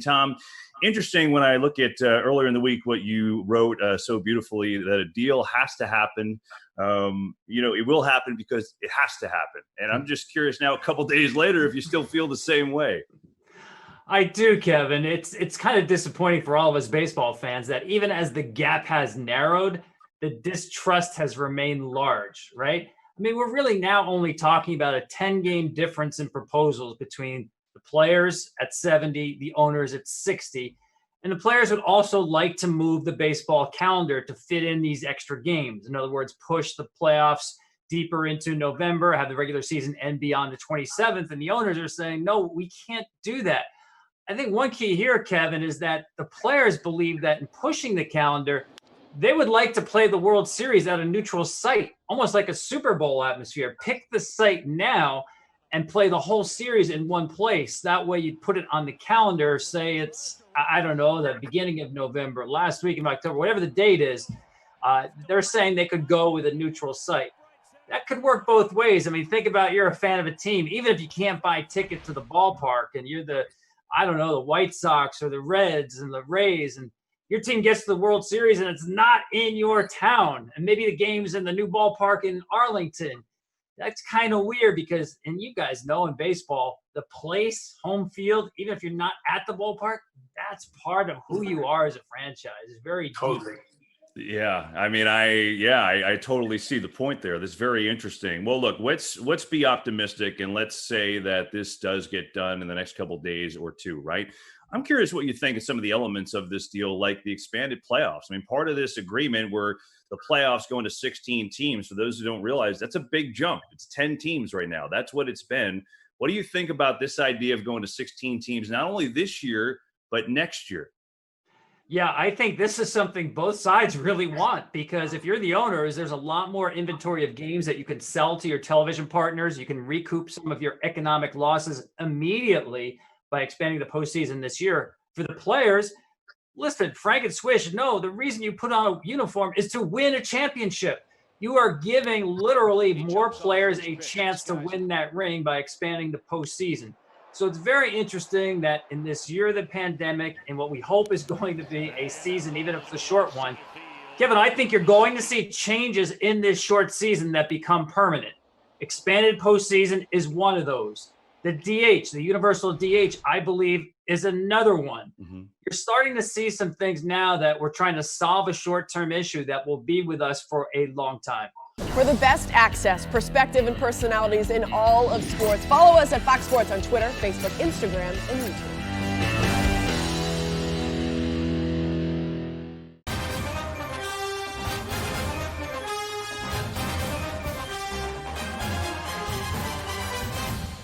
Tom, interesting when I look at earlier in the week what you wrote so beautifully, that a deal has to happen. It will happen because it has to happen. And I'm just curious now, a couple days later, if you still feel the same way. I do, Kevin. It's kind of disappointing for all of us baseball fans that even as the gap has narrowed, the distrust has remained large, right? I mean, we're really now only talking about a 10-game difference in proposals between the players at 70, the owners at 60. And the players would also like to move the baseball calendar to fit in these extra games. In other words, push the playoffs deeper into November, have the regular season end beyond the 27th. And the owners are saying, no, we can't do that. I think one key here, Kevin, is that the players believe that in pushing the calendar, they would like to play the World Series at a neutral site, almost like a Super Bowl atmosphere. Pick the site now and play the whole series in one place. That way you'd put it on the calendar, say it's, I don't know, the beginning of November, last week of October, whatever the date is. They're saying they could go with a neutral site. That could work both ways. I mean, think about, you're a fan of a team, even if you can't buy tickets to the ballpark and you're the White Sox or the Reds and the Rays, and your team gets to the World Series and it's not in your town. And maybe the game's in the new ballpark in Arlington. That's kind of weird because, and you guys know in baseball, the place, home field, even if you're not at the ballpark, that's part of who you are as a franchise. It's very deep. Yeah, I mean, I totally see the point there. That's very interesting. Well, look, let's be optimistic and let's say that this does get done in the next couple of days or two, right? I'm curious what you think of some of the elements of this deal, like the expanded playoffs. I mean, part of this agreement where the playoffs going to 16 teams, for those who don't realize, that's a big jump. It's 10 teams right now. That's what it's been. What do you think about this idea of going to 16 teams, not only this year, but next year? Yeah, I think this is something both sides really want, because if you're the owners, there's a lot more inventory of games that you can sell to your television partners. You can recoup some of your economic losses immediately by expanding the postseason this year. For the players, listen, Frank and Swish, no, the reason you put on a uniform is to win a championship. You are giving literally more players a chance to win that ring by expanding the postseason. So it's very interesting that in this year of the pandemic and what we hope is going to be a season, even if it's a short one, Kevin, I think you're going to see changes in this short season that become permanent. Expanded postseason is one of those. The DH, the universal DH, I believe, is another one. Mm-hmm. You're starting to see some things now that we're trying to solve a short-term issue that will be with us for a long time. For the best access, perspective, and personalities in all of sports, follow us at Fox Sports on Twitter, Facebook, Instagram, and YouTube.